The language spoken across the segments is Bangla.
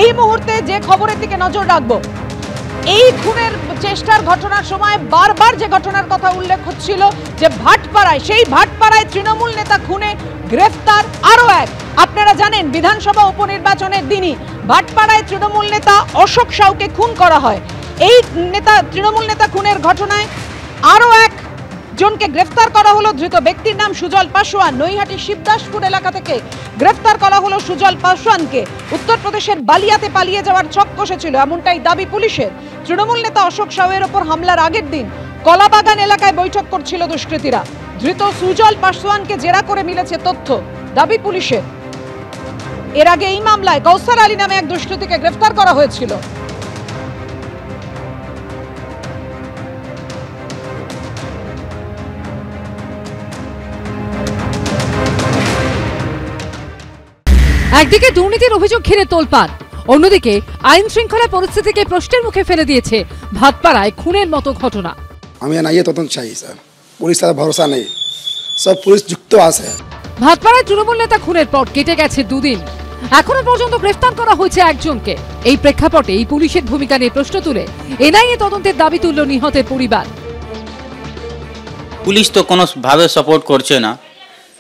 এই মুহূর্তে যে খবরের দিকে নজর রাখবো, এই খুনের চেষ্টার ঘটনার সময় বারবার যে ঘটনার কথা উল্লেখ হচ্ছিল যে ভাটপাড়ায়, সেই ভাটপাড়ায় তৃণমূল নেতা খুনে গ্রেফতার আরো এক। আপনারা জানেন বিধানসভা উপনির্বাচনের দিনই ভাটপাড়ায় তৃণমূল নেতা অশোক সাউকে খুন করা হয়। এই তৃণমূল নেতা খুনের ঘটনায় আরো এক জনকে গ্রেফতার করা হলো। ধৃত ব্যক্তির নাম সুজল পাসওয়ান। নৈহাটি শিবদাসপুর এলাকা থেকে গ্রেফতার করা হলো সুজল পাসওয়ানকে। উত্তরপ্রদেশের বালিয়াতে পালিয়ে যাওয়ার ছক কষেছিল, এমনটাই দাবি পুলিশের। তৃণমূল নেতা অশোক সাউয়ের ওপর হামলার আগের দিন কলাবাগান এলাকায় বৈঠক করছিল দুষ্কৃতীরা। ধৃত সুজল পাসওয়ানকে জেরা করে মিলেছে তথ্য, দাবি পুলিশের। এর আগে এই মামলায় কৌসার আলী নামে এক দুষ্কৃতীকে গ্রেফতার করা হয়েছিল। একদিকে দুর্নীতির অভিযোগ ঘিরে তোলপাড়, অন্যদিকে আইন শৃঙ্খলা পরিস্থিতিকে প্রশ্নের মুখে ফেলে দিয়েছে ভাটপাড়ায় খুনের মতো ঘটনা। আমি এনআইএ তদন্ত চাই স্যার, পুলিশ তার ভরসা নেই, সব পুলিশ যুক্ত আছে। ভাটপাড়ায় তৃণমূল নেতা খুনের পর কেটে গেছে দুদিন, এখনো পর্যন্ত গ্রেফতার করা হয়েছে একজনকে। এই প্রেক্ষাপটে এই পুলিশের ভূমিকা নিয়ে প্রশ্ন তুলে এনআইএ তদন্তের দাবি তুলল নিহতের পরিবার। পুলিশ তো কোনো ভাবে সাপোর্ট করছে না,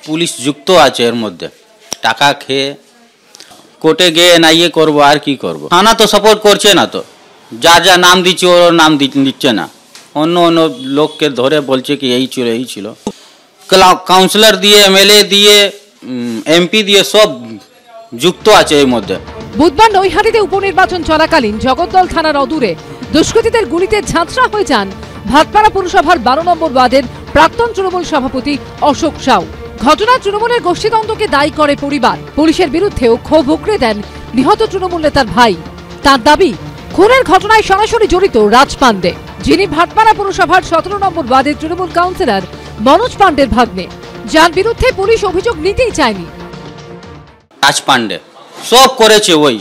পুলিশ যুক্ত আছে এর মধ্যে। টাকা খেয়ে কোর্টে গিয়ে এনআইএ করবো, আর কি করবো? থানা তো সাপোর্ট করছে না, তো যা যা নাম দিচ্ছে ওর নাম দিচ্ছে না, অন্য অন্য লোককে ধরে বলছে কি এই ছিল এই ছিল। কাউন্সিলর দিয়ে, এমএলএ দিয়ে, এমপি দিয়ে সব যুক্ত আছে এর মধ্যে। বুধবার নৈহাটিতে উপনির্বাচন চলাকালীন জগদ্দল থানার অদূরে দুষ্কৃতীদের গুলিতে ঝাঁঝরা হয়ে যান ভাটপাড়া পুরসভার 12 নম্বর ওয়ার্ডের প্রাক্তন তৃণমূল সভাপতি অশোক সাউ। ঘটনায় তৃণমূলের গোষ্ঠীদ্বন্দ্বকে দায়ী করে পরিবার। পুলিশের বিরুদ্ধেও ক্ষোভ উগরে দেন নিহত তৃণমূল নেতার ভাই। তার দাবি, খুনের ঘটনায় সরাসরি জড়িত রাজ পাণ্ডে, যিনি ভাটপাড়া পুরসভার 17 নম্বর ওয়ার্ডের তৃণমূল কাউন্সিলর মনোজ পাণ্ডের ভাগ্নে, যার বিরুদ্ধে পুলিশ অভিযোগ নিতেই চায়নি। রাজ পাণ্ডে সব করেছে, ওই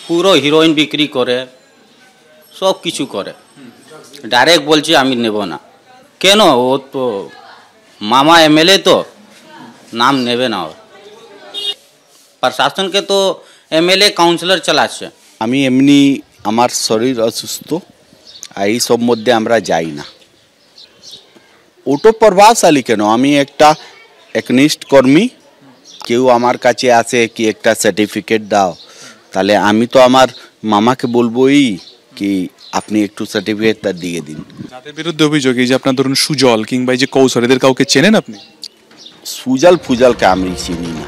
পুরো হিরোইন বিক্রি করে, সব কিছু করে। ডাইরেক্ট বলছে আমি নেব না। কেন? ও তো মামা এমএলএ, তো নাম নেবে না। ওর প্রশাসনকে তো এমএলএ কাউন্সিলর চালাচ্ছে। আমি এমনি আমার শরীর অসুস্থ, এই সব মধ্যে আমরা যাই না। ওটা প্রভাবশালী কেন? আমি একটা একনিষ্ঠ কর্মী, কেউ আমার কাছে আসে কি একটা সার্টিফিকেট দাও, তাহলে আমি তো আমার মামাকে বলবোই কি আপনি একটু সার্টিফিকেটটা দিয়ে দিন। যাদের বিরুদ্ধে অভিযোগ, এই যে আপনার ধরুন সুজল কিংবা এই যে কৌশল, এদের কাউকে চেনেন আপনি? সুজল ফুজলকে আমি চিনি না।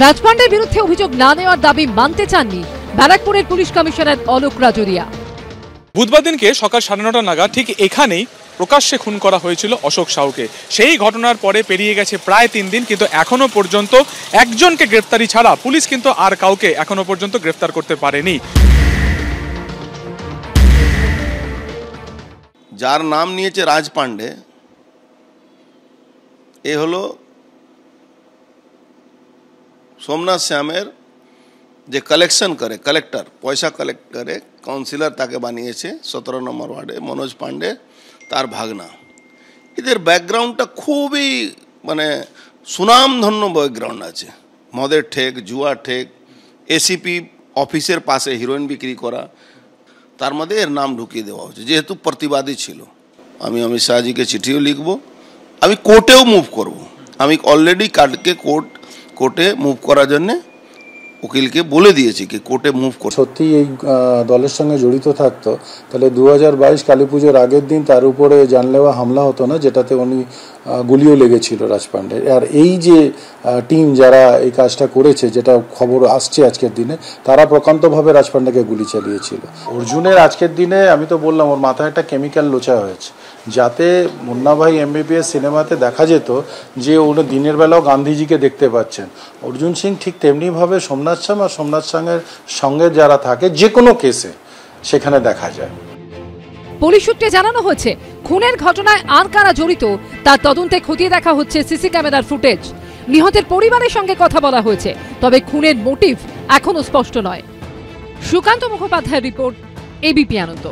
রাজ পাণ্ডের বিরুদ্ধে অভিযোগ না নেওয়ার দাবি মানতে চাননি ব্যারাকপুরের পুলিশ কমিশনার অলোক রাজরিয়া। বুধবার দিনকে সকাল 9:30 নাগাদ ঠিক এখানেই প্রকাশ্যে খুন করা হয়েছিল অশোক সাউকে। সেই ঘটনার পরে পেরিয়ে গেছে প্রায় 3 দিন, কিন্তু এখনো পর্যন্ত একজনকে গ্রেফতারি ছাড়া পুলিশ কিন্তু আর কাউকে এখনো পর্যন্ত গ্রেফতার করতে পারেনি। যার নাম নিয়েছে রাজ পাণ্ডে, এ হলো সোমনাথ শ্যামের যে কালেকশন করে, কালেক্টর, পয়সা কালেক্ট করে, কাউন্সিলর তাকে বানিয়েছে 17 নম্বর ওয়ার্ডে, মনোজ পাণ্ডে তার ভাগনা। এদের ব্যাকগ্রাউন্ডটা খুবই মানে সুনামধন্য ব্যাকগ্রাউন্ড আছে। মদের ঠেক, জুয়া ঠেক, এসিপি অফিসের পাশে হিরোইন বিক্রি করা, তার মধ্যে এর নাম ঢুকিয়ে দেওয়া হচ্ছে। যেহেতু প্রতিবাদী ছিল, আমি অমিত শাহজিকে চিঠিও লিখব, আমি কোর্টেও মুভ করব। আমি অলরেডি কার্ডকে কোর্টে মুভ করার জন্যে উকিলকে বলে দিয়েছি কি কোর্টে মুভ করতে। সত্যি এই দলের সঙ্গে জড়িত থাকতো তাহলে 2022 কালী পুজোর আগের দিন তার উপরে জানলেওয়া হামলা হতো না, যেটাতে উনি গুলিও লেগেছিল রাজ পাণ্ডের। আর এই যে টিম যারা এই কাজটা করেছে, যেটা খবর আসছে আজকের দিনে, তারা প্রকান্তভাবে রাজ পাণ্ডেকে গুলি চালিয়েছিল। অর্জুনের আজকের দিনে আমি তো বললাম ওর মাথায় একটা কেমিক্যাল লোচা হয়েছে, যাতে মুন্না ভাই MBBS সিনেমাতে দেখা যেত যে উনি দিনের বেলাও গান্ধীজিকে দেখতে পাচ্ছেন। অর্জুন সিং ঠিক তেমনিভাবে সোমনাথ শ্যাম আর সোমনাথ শ্যামের সঙ্গে যারা থাকে যে কোনো কেসে সেখানে দেখা যায়। পুলিশ সূত্রে জানানো হয়েছে, খুনের ঘটনায় আর কারা জড়িত তার তদন্তে খতিয়ে দেখা হচ্ছে সিসি ক্যামেরার ফুটেজ। নিহতের পরিবারের সঙ্গে কথা বলা হয়েছে, তবে খুনের মোটিভ এখনো স্পষ্ট নয়। সুকান্ত মুখোপাধ্যায়ের রিপোর্ট, ABP আনন্দ।